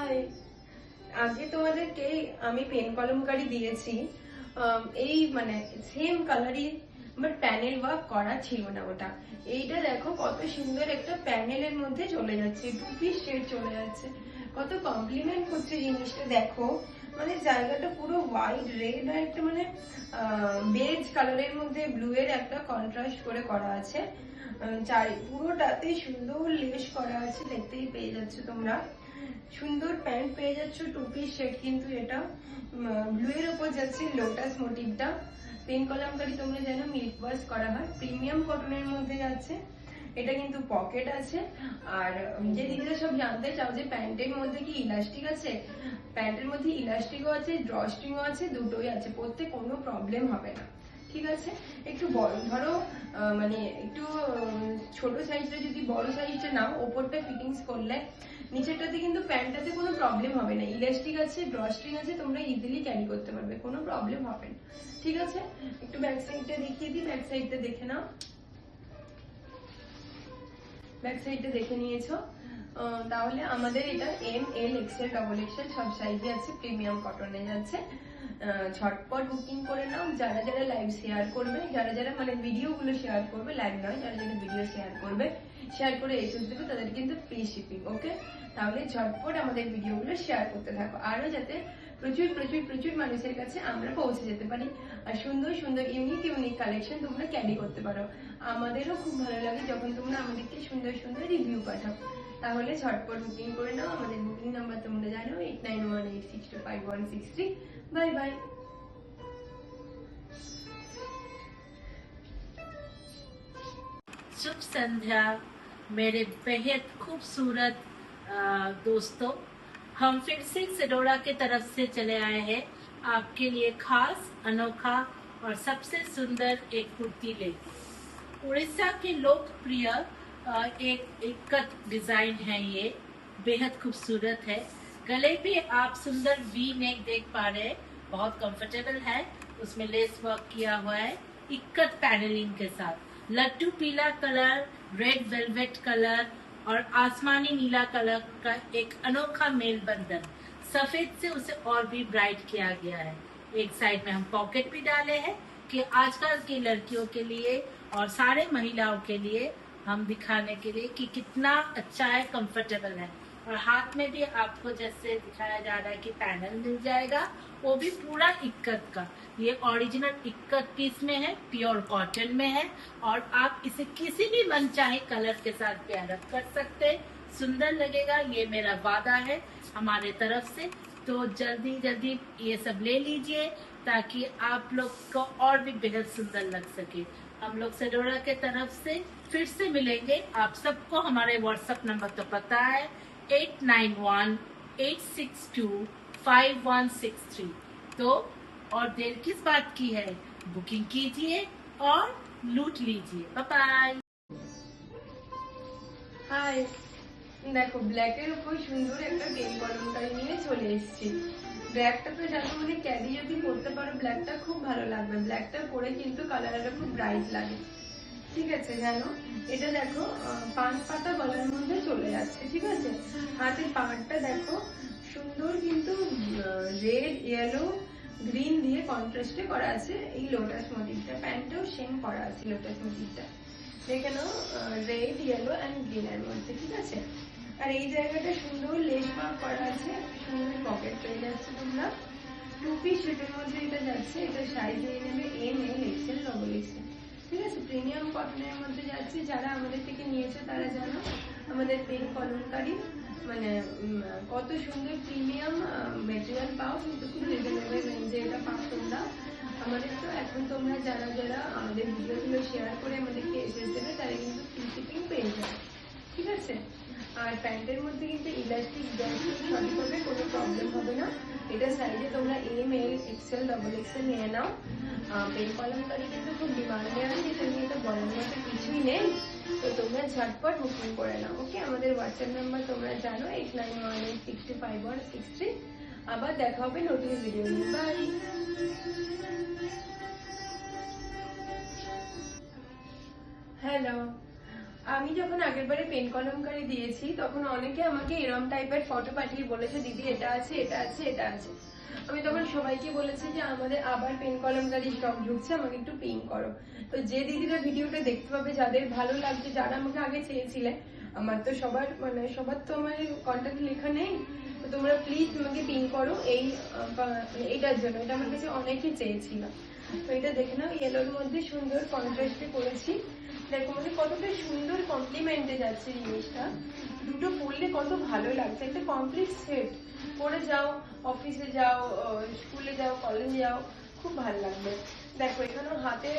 High, আজকে তোমাদেরকে আমি পেন কলমকারি দিয়েছি। এই মানে সেম কালারই, বাট প্যানেল ওয়ার্ক করা ছিল না ওটা। এইটা দেখো কত সুন্দর একটা প্যানেলের মধ্যে চলে যাচ্ছে, 2 পিস শেড চলে যাচ্ছে। কত কমপ্লিমেন্ট করছে জিনিসটা দেখো। মানে জায়গাটা পুরো হোয়াইট রেড আর একটা মানে বেজ কালারের মধ্যে ব্লু এর একটা কন্ট্রাস্ট করে করা আছে। পুরোটাতে সুন্দর লেস করা আছে, দেখতেই পেয়ে যাচ্ছ তোমরা। সুন্দর প্যান্ট পেয়ে যাচ্ছ, 2 পিস সেট কিন্তু এটা। ব্লু এর উপর যাচ্ছে লোটাস মোটিভটা। পেন কলমকারি তোমরা জানো মিল্ক ওয়াশ করা হয়, প্রিমিয়াম কটনের মধ্যে যাচ্ছে। এটা কিন্তু পকেট আছে। আর যে দিদিরা সব জানতে চাও যে প্যান্টের মধ্যে কি ইলাস্টিক আছে, প্যান্টের মধ্যে ইলাস্টিকও আছে, ড্রস্ট্রিংও আছে, দুটোই আছে, পরতে কোনো প্রবলেম হবে না। ঠিক আছে, একটু বড় ধরো, মানে একটু ছোট সাইজটা যদি বড় সাইজটা নাও, ওপরটা ফিটিংস করলে নিচেরটাতে কিন্তু প্যান্টটাতে কোনো প্রবলেম হবে না। ইলাস্টিক আছে, ড্রস্ট্রিং আছে, তোমরা ইজিলি ক্যারি করতে পারবে, কোনো প্রবলেম হবে না। ঠিক আছে, একটু ব্যাক সাইডটা দেখিয়ে দিই, ব্যাক সাইডটা দেখে নাও। ব্যাক সাইডটা দেখে নিয়েছো। তাহলে আমাদের এটা M, L, XL, double Excel সব সাইজে আছে, প্রিমিয়াম কটনে যাচ্ছে। ঝটপট বুকিং করে নাও। যারা যারা লাইভ শেয়ার করবে, যারা যারা মানে ভিডিও গুলো শেয়ার করবে, লাইভ নয়, যারা যারা ভিডিও শেয়ার করবে, শেয়ার করে এসে দেবে, তাদের কিন্তু ফ্রি শিপিং। ওকে, তাহলে ঝটপট আমাদের ভিডিও গুলো শেয়ার করতে থাকো, আরো যাতে প্রচুর প্রচুর প্রচুর মানুষের কাছে আমরা পৌঁছে যেতে পারি, আর সুন্দর সুন্দর ইউনিক ইউনিক কালেকশন তোমরা ক্যারি করতে পারো। আমাদেরও খুব ভালো লাগে যখন তোমরা আমাদেরকে সুন্দর সুন্দর রিভিউ পাঠাও। তাহলে ঝটপট বুকিং করে নাও। আমাদের বুকিং নাম্বার তোমরা জানো, 8918625163। Bye bye. शुभ संध्या मेरे बेहद खूबसूरत दोस्तों। हम फिर से सेडोरा के तरफ से चले आए हैं आपके लिए खास, अनोखा और सबसे सुंदर एक कुर्ती ले। उड़ीसा के लोकप्रिय एक इक्कत डिजाइन है, ये बेहद खूबसूरत है। गले पे आप सुंदर वी नेक देख पा रहे हैं, बहुत कंफर्टेबल है। उसमें लेस वर्क किया हुआ है इक्कत पैनलिंग के साथ। लड्डू पीला कलर, रेड वेलवेट कलर और आसमानी नीला कलर का एक अनोखा मेल बंधन, सफेद से उसे और भी ब्राइट किया गया है। एक साइड में हम पॉकेट भी डाले हैं कि आजकल की लड़कियों के लिए और सारे महिलाओं के लिए हम दिखाने के लिए कि कितना अच्छा है, कंफर्टेबल है। और हाथ में भी आपको जैसे दिखाया जा रहा है कि पैनल मिल जाएगा, वो भी पूरा इक्कत का। ये ओरिजिनल इक्कत पीस में है, प्योर कॉटन में है, और आप इसे किसी भी मनचाहे कलर के साथ पेयर अप कर सकते हैं, सुंदर लगेगा, ये मेरा वादा है हमारे तरफ से। तो जल्दी जल्दी ये सब ले लीजिए ताकि आप लोग को और भी बेहद सुंदर लग सके। हम लोग सेडोरा के तरफ से फिर से मिलेंगे। आप सबको हमारे व्हाट्सएप नंबर तो पता है, 8918625163। तो और देर किस बात की है, बुकिंग कीजिए और लूट लीजिए। Bye bye. হাই, দেখো ব্ল্যাকের উপর সুন্দর একটা পেন কলমকারি নিয়ে চলে এসেছি। ব্ল্যাকটা তো জানো, মানে ক্যারি যদি করতে পারো ব্ল্যাকটা খুব ভালো লাগবে। ব্ল্যাকটা পরে কিন্তু কালারটা খুব ব্রাইট লাগে। ঠিক আছে, জানো এটা দেখো 5 পাতা গলার মধ্যে চলে যাচ্ছে। ঠিক আছে, হাতের পাহাড়টা দেখো সুন্দর, কিন্তু রেড, ইয়েলো, গ্রিন দিয়ে কন্ট্রাস্টে করা আছে এই লোটাস মোটিভটা। প্যান্টটাও সেম করা আছে লোটাস মোটিভটা, দেখে নাও, রেড, ইয়েলো অ্যান্ড গ্রিন এর মধ্যে। ঠিক আছে, আর এই জায়গাটা সুন্দর লেস ওয়ার্ক করা আছে, সুন্দর পকেট পেয়ে যাচ্ছে তোমরা। 2 পিস সেটের মধ্যে এটা যাচ্ছে। এটা সাইজ নিয়ে নেবে M, L, XL, double Excel. ঠিক আছে, প্রিমিয়াম কটনের মধ্যে যাচ্ছে। যারা আমাদের থেকে নিয়েছে তারা জানো আমাদের পেন কলমকারি মানে কত সুন্দর প্রিমিয়াম মেটেরিয়াল পাও, কিন্তু খুব রিজনেবল রেঞ্জে এটা পাও তোমরা। আমাদের তো এখন তোমরা যারা যারা আমাদের ভিডিওগুলো শেয়ার করে আমাদেরকে এসএস দেবে, তারা কিন্তু ফ্রি শিপিং পেয়ে যাবে। ঠিক আছে, আর প্যান্টের মধ্যে কিন্তু ইলাস্টিক সঠিক হবে, কোনো প্রবলেম হবে না। এটা সাইজে তোমরা M, L, XL, double XL নিয়ে নাও। পেন কলমকারি কিন্তু খুব ডিমান্ডে আছে, এটা নিয়ে তো বলার মতো কিছুই নেই। তো তোমরা ঝটপট বুকিং করে নাও। ওকে, আমাদের হোয়াটসঅ্যাপ নাম্বার তোমরা জানো, 8918625163। আবার দেখা হবে নতুন ভিডিও নিয়ে। বাই। হ্যালো, আমি যখন আগেরবারে পেন কলমকারি দিয়েছি তখন অনেকে আমাকে এরম টাইপের ফটো পাঠিয়ে বলেছে দিদি এটা আছে এটা আছে এটা আছে। আমি তখন সবাইকে বলেছি যে আমাদের আবার পেন কলমকারি স্টক ঢুকছে, আমাকে একটু পিং করো। তো যে দিদিরা ভিডিওটা দেখতে পাবে, যাদের ভালো লাগছে, যারা আমাকে আগে চেয়েছিলে, আমার তো সবার তো আমার কন্ট্যাক্ট লেখা নেই, তো তোমরা প্লিজ আমাকে পিং করো এইটার জন্য। এটা আমার কাছে অনেকেই চেয়েছিল। তো এটা দেখে নাও, ইয়েলোর মধ্যে সুন্দর কন্ট্রাস্টে করেছি। দেখো মানে কতটা সুন্দর কমপ্লিমেন্টে যাচ্ছে জিনিসটা, দুটো পরলে কত ভালো লাগছে। একটা কমপ্লিট সেট পরে যাও, অফিসে যাও, স্কুলে যাও, কলেজে যাও, খুব ভালো লাগবে। দেখো এখানেও হাতে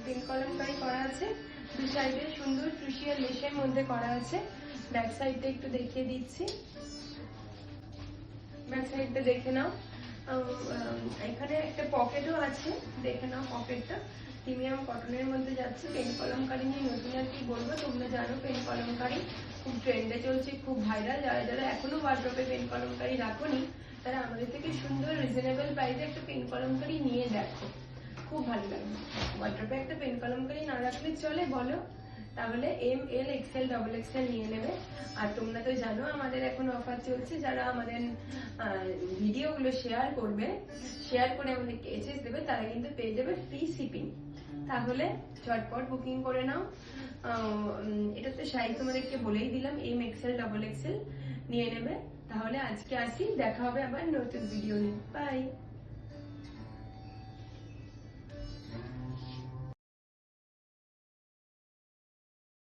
পেন কলমকারি করা আছে, দু সাইডে সুন্দর ক্রুশিয়াল লেসের মধ্যে করা আছে। ব্যাক সাইডটা একটু দেখিয়ে দিচ্ছি, ব্যাক সাইডটা দেখে নাও। এখানে একটা পকেটও আছে, দেখে নাও পকেটটা প্রিমিয়াম কটনের মধ্যে যাচ্ছে। পেন কলমকারি নিয়ে নতুন আর কি বলবো, তোমরা জানো পেন কলমকারি খুব ট্রেন্ডে চলছে, খুব ভাইরাল। যারা যারা এখনো ওয়ার্ড্রপে পেন কলমকারি রাখোনি, তারা আমাদের থেকে সুন্দর রিজনেবল প্রাইসে একটা পেন কলমকারি নিয়ে দেখো, খুব ভালো লাগবে। ওয়ার্ড্রপে একটা পেন কলমকারি না রাখলে চলে বলো? তাহলে M L XL double XL নিয়ে নেবে। আর তোমরা তো জানো আমাদের এখন অফার চলছে, যারা আমাদের ভিডিওগুলো শেয়ার করবে, শেয়ার করে আমাদেরকে এসএস দেবে, তারা কিন্তু পেয়ে যাবে ফ্রি শিপিং। তাহলে ঝটপট বুকিং করে নাও। এটা তো সাইজ তোমাদেরকে বলেই দিলাম, এম এক্সেল ডবল এক্সেল নিয়ে নেবে। তাহলে আজকে আসি, দেখা হবে আবার নতুন ভিডিও নিয়ে। বাই।